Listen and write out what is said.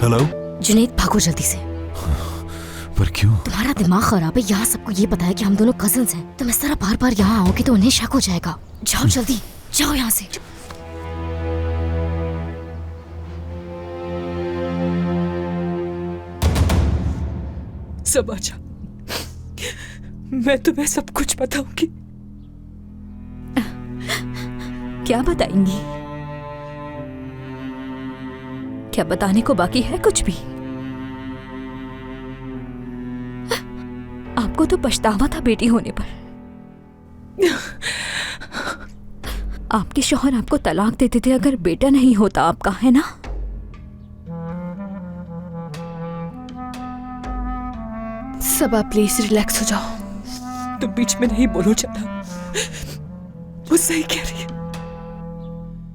Hello. Junaid भागो जल्दी से। पर क्यों? तुम्हारा दिमाग खराब है। यहाँ सबको ये पता है कि हम दोनों कजिन्स हैं। तुम इस तरह बार बार यहाँ आओगे तो उन्हें शक हो जाएगा। जाओ जल्दी, जाओ यहाँ से। सब आजा, मैं तुम्हें सब कुछ बताऊंगी। क्या बताएंगी? क्या बताने को बाकी है कुछ भी? आपको तो पछतावा था बेटी होने पर। आपके शौहर आपको तलाक देते थे अगर बेटा नहीं होता आपका, है ना? सब आप प्लीज रिलैक्स हो जाओ। तुम बीच में नहीं बोलो ज्यादा। वो सही कह रही है।